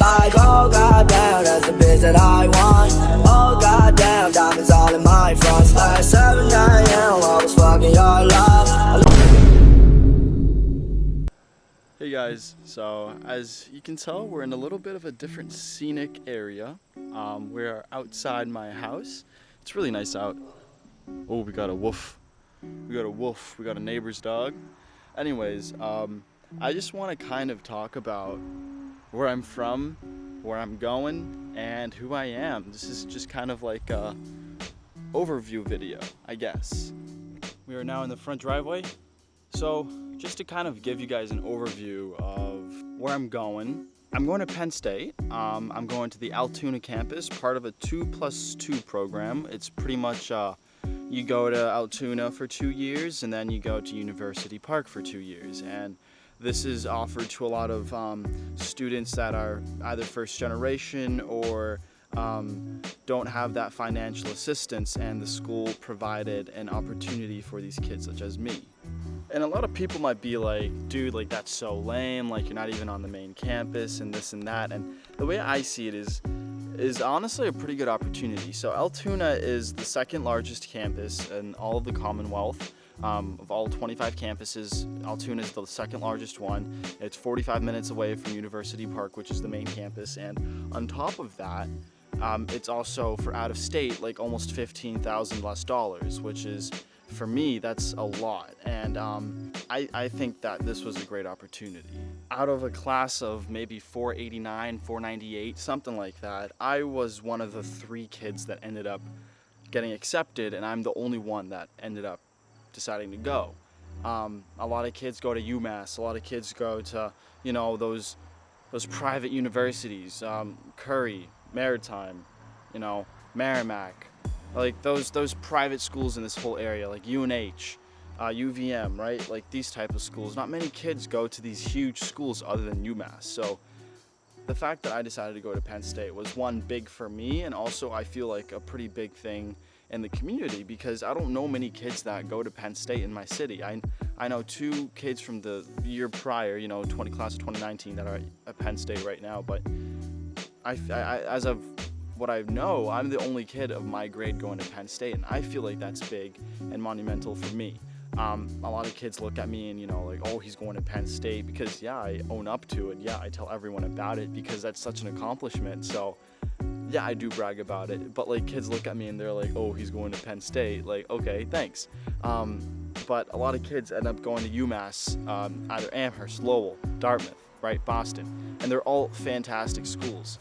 like, oh goddamn, that's the bitch that I want. Oh goddamn, diamonds all in my front. Like 7 a.m. I was fucking your love. Hey guys, so as you can tell, we're in a little bit of a different scenic area. We're outside my house. It's really nice out. Oh, we got a wolf. We got a neighbor's dog. Anyways, I just want to kind of talk about where I'm from, where I'm going, and who I am. This is just kind of like a overview video, I guess. We are now in the front driveway. So just to kind of give you guys an overview of where I'm going to Penn State. I'm going to the Altoona campus, part of a 2+2 program. It's pretty much you go to Altoona for 2 years and then you go to University Park for 2 years. And this is offered to a lot of students that are either first generation or don't have that financial assistance, and the school provided an opportunity for these kids such as me. And a lot of people might be like, dude, like that's so lame, like you're not even on the main campus and this and that. And the way I see it is honestly a pretty good opportunity. So Altoona is the second largest campus in all of the Commonwealth. Of all 25 campuses, Altoona is the second largest one. It's 45 minutes away from University Park, which is the main campus. And on top of that, it's also for out of state, like almost $15,000 less, which is, for me, that's a lot. And I think that this was a great opportunity. Out of a class of maybe 489, 498, something like that, I was one of the 3 kids that ended up getting accepted, and I'm the only one that ended up deciding to go. A lot of kids go to UMass, a lot of kids go to, you know, those private universities, Curry, Maritime, you know, Merrimack, like those private schools in this whole area, like UNH, UVM, right? Like these type of schools. Not many kids go to these huge schools other than UMass. So the fact that I decided to go to Penn State was one, big for me, and also I feel like a pretty big thing in the community, because I don't know many kids that go to Penn State in my city. I know 2 kids from the year prior, you know, class of 2019 that are at Penn State right now, but I as of what I know, I'm the only kid of my grade going to Penn State, and I feel like that's big and monumental for me. A lot of kids look at me and, you know, like, oh, he's going to Penn State, because yeah, I own up to it. Yeah, I tell everyone about it because that's such an accomplishment. So yeah, I do brag about it, but like kids look at me and they're like, oh, he's going to Penn State. Like, okay, thanks. But a lot of kids end up going to UMass, either Amherst, Lowell, Dartmouth, right, Boston, and they're all fantastic schools.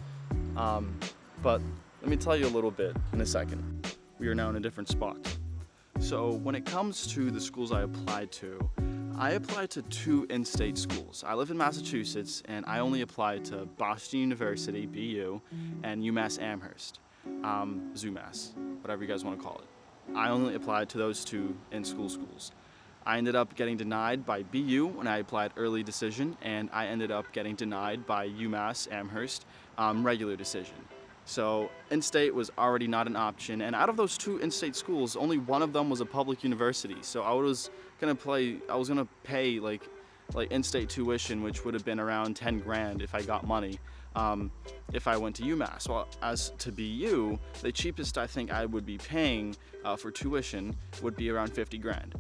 But let me tell you a little bit in a second. We are now in a different spot. So when it comes to the schools I applied to 2 in-state schools. I live in Massachusetts, and I only applied to Boston University, BU, and UMass Amherst, ZooMass, whatever you guys want to call it. I only applied to those 2 in-school schools. I ended up getting denied by BU when I applied early decision, and I ended up getting denied by UMass Amherst, regular decision. So in-state was already not an option, and out of those 2 in-state schools, only one of them was a public university. So I was gonna pay like in-state tuition, which would have been around 10 grand if I got money, if I went to UMass. Well, as to BU, the cheapest I think I would be paying for tuition would be around 50 grand.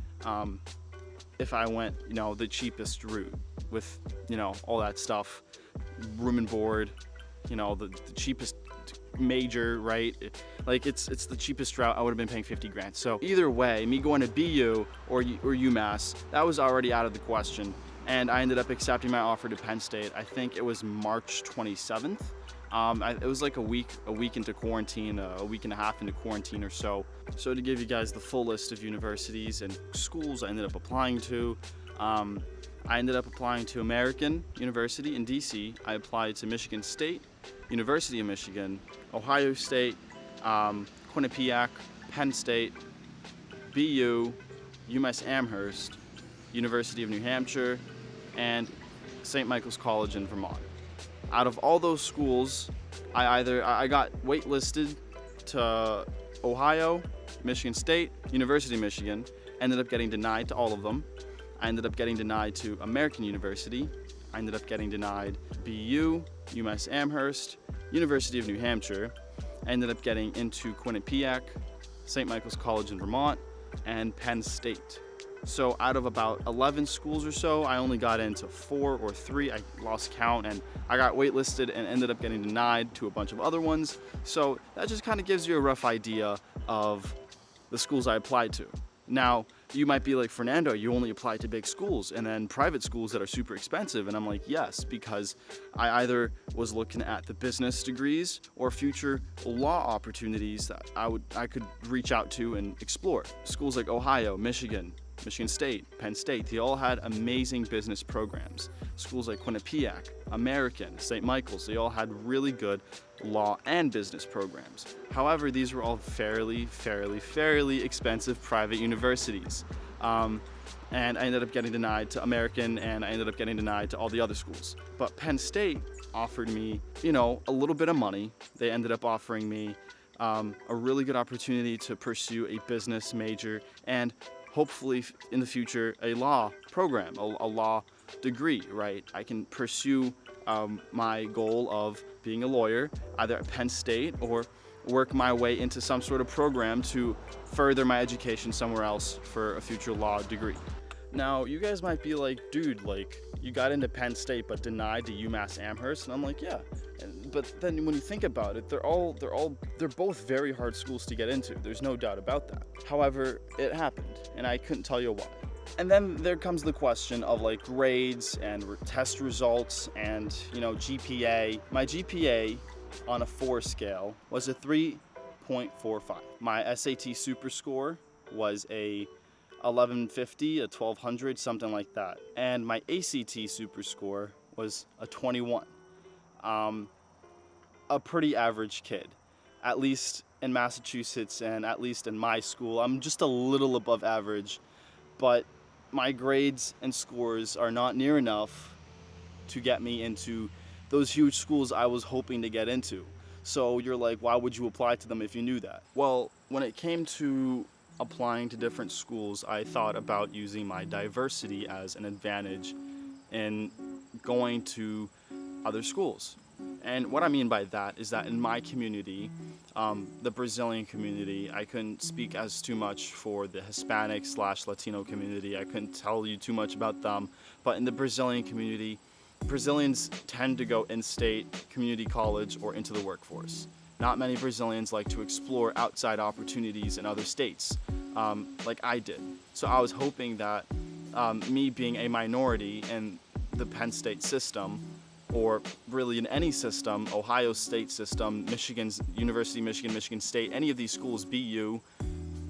If I went, you know, the cheapest route with, you know, all that stuff, room and board, you know, the cheapest major, right? Like it's the cheapest route. I would have been paying 50 grand. So either way, me going to BU or UMass, that was already out of the question. And I ended up accepting my offer to Penn State. I think it was March 27th. It was like a week into quarantine, a week and a half into quarantine or so. So to give you guys the full list of universities and schools I ended up applying to, I ended up applying to American University in DC. I applied to Michigan State, University of Michigan, Ohio State, Quinnipiac, Penn State, BU, UMass Amherst, University of New Hampshire, and St. Michael's College in Vermont. Out of all those schools, I got waitlisted to Ohio, Michigan State, University of Michigan, ended up getting denied to all of them. I ended up getting denied to American University, I ended up getting denied BU, UMass Amherst, University of New Hampshire. I ended up getting into Quinnipiac, St. Michael's College in Vermont, and Penn State. So out of about 11 schools or so, I only got into 4 or 3. I lost count, and I got waitlisted and ended up getting denied to a bunch of other ones. So that just kind of gives you a rough idea of the schools I applied to. Now, you might be like, Fernando, you only apply to big schools and then private schools that are super expensive. And I'm like, yes, because I either was looking at the business degrees or future law opportunities that I could reach out to and explore. Schools like Ohio, Michigan State, Penn State, they all had amazing business programs. Schools like Quinnipiac, American, St. Michael's, they all had really good law and business programs. However, these were all fairly expensive private universities. And I ended up getting denied to American, and I ended up getting denied to all the other schools. But Penn State offered me, a little bit of money. They ended up offering me a really good opportunity to pursue a business major and hopefully in the future a law program, a law degree, right? I can pursue my goal of being a lawyer either at Penn State or work my way into some sort of program to further my education somewhere else for a future law degree. Now, you guys might be like, dude, like, you got into Penn State but denied to UMass Amherst, and I'm like, yeah. But then when you think about it, they're both very hard schools to get into. There's no doubt about that. However, it happened, and I couldn't tell you why. And then there comes the question of like grades and test results and GPA. My GPA on a 4 scale was a 3.45. My SAT super score was a 1150, a 1200, something like that. And my ACT super score was a 21. A pretty average kid, at least in Massachusetts and at least in my school. I'm just a little above average, but my grades and scores are not near enough to get me into those huge schools I was hoping to get into. So you're like, why would you apply to them if you knew that? Well, when it came to applying to different schools, I thought about using my diversity as an advantage in going to other schools. And what I mean by that is that in my community, the Brazilian community, I couldn't speak as too much for the Hispanic/Latino community. I couldn't tell you too much about them. But in the Brazilian community, Brazilians tend to go in-state, community college, or into the workforce. Not many Brazilians like to explore outside opportunities in other states, like I did. So I was hoping that me being a minority in the Penn State system, or really in any system, Ohio State system, Michigan's University of Michigan, Michigan State, any of these schools, BU,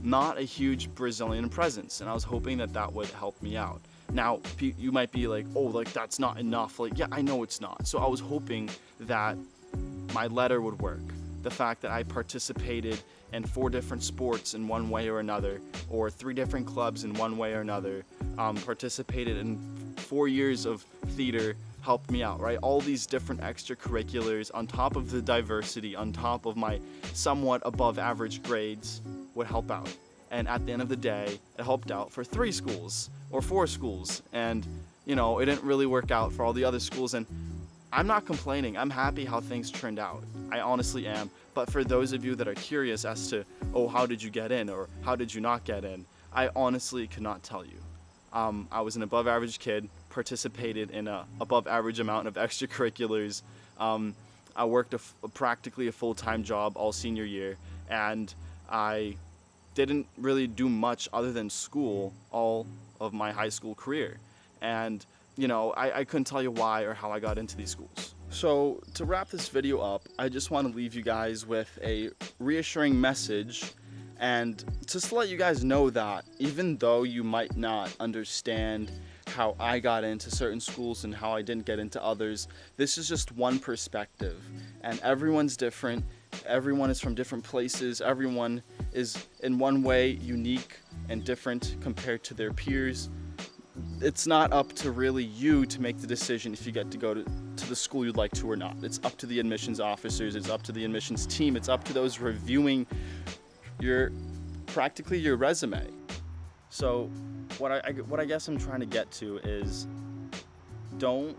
not a huge Brazilian presence. And I was hoping that that would help me out. Now, you might be like, oh, like that's not enough. Like, yeah, I know it's not. So I was hoping that my letter would work. The fact that I participated in 4 different sports in one way or another, or 3 different clubs in one way or another, participated in 4 years of theater helped me out, right? All these different extracurriculars on top of the diversity, on top of my somewhat above average grades would help out. And at the end of the day, it helped out for 3 schools or 4 schools. And, it didn't really work out for all the other schools. And I'm not complaining. I'm happy how things turned out. I honestly am. But for those of you that are curious as to, oh, how did you get in or how did you not get in? I honestly could not tell you. I was an above average kid, participated in a above average amount of extracurriculars. I worked practically a full-time job all senior year, and I didn't really do much other than school all of my high school career. And I couldn't tell you why or how I got into these schools. So to wrap this video up, I just want to leave you guys with a reassuring message, and just to let you guys know that even though you might not understand how I got into certain schools and how I didn't get into others, this is just one perspective, and everyone's different. Everyone is from different places. Everyone is in one way unique and different compared to their peers. It's not up to really you to make the decision if you get to go to the school you'd like to or not. It's up to the admissions officers. It's up to the admissions team. It's up to those reviewing practically your resume. So what I guess I'm trying to get to is, don't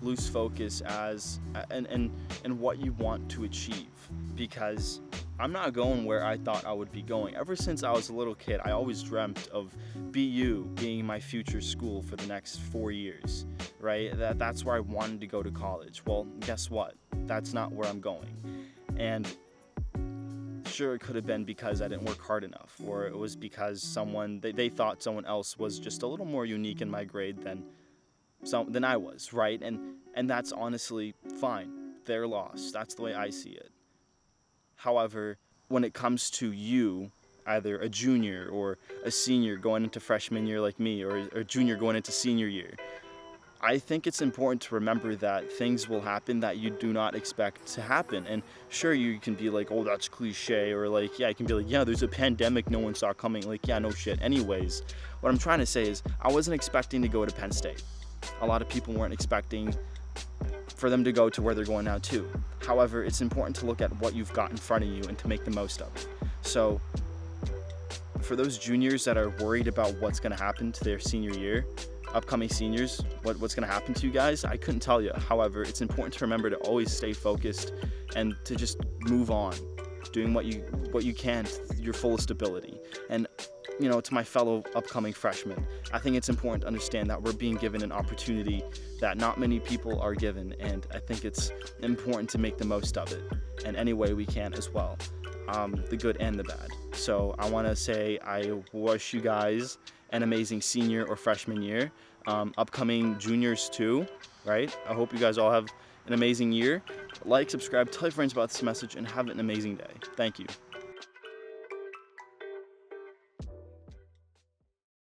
lose focus as and what you want to achieve, because I'm not going where I thought I would be going. Ever since I was a little kid, I always dreamt of BU being my future school for the next 4 years, right? That's where I wanted to go to college. Well, guess what? That's not where I'm going. And sure, it could have been because I didn't work hard enough, or it was because they thought someone else was just a little more unique in my grade than I was, right? And that's honestly fine. Their loss. That's the way I see it. However, when it comes to you, either a junior or a senior going into freshman year like me, or a junior going into senior year, I think it's important to remember that things will happen that you do not expect to happen. And sure, you can be like, oh, that's cliche, or like, yeah, you can be like, yeah, there's a pandemic no one saw coming. Like, yeah, no shit. Anyways, what I'm trying to say is I wasn't expecting to go to Penn State. A lot of people weren't expecting for them to go to where they're going now too. However, it's important to look at what you've got in front of you and to make the most of it. So for those juniors that are worried about what's going to happen to their senior year, upcoming seniors, what's going to happen to you guys, I couldn't tell you. However, it's important to remember to always stay focused and to just move on, doing what you can to your fullest ability. And to my fellow upcoming freshmen, I think it's important to understand that we're being given an opportunity that not many people are given, and I think it's important to make the most of it in any way we can as well, the good and the bad. So I want to say I wish you guys an amazing senior or freshman year, upcoming juniors too, right? I hope you guys all have an amazing year. Like, subscribe, tell your friends about this message, and have an amazing day. Thank you.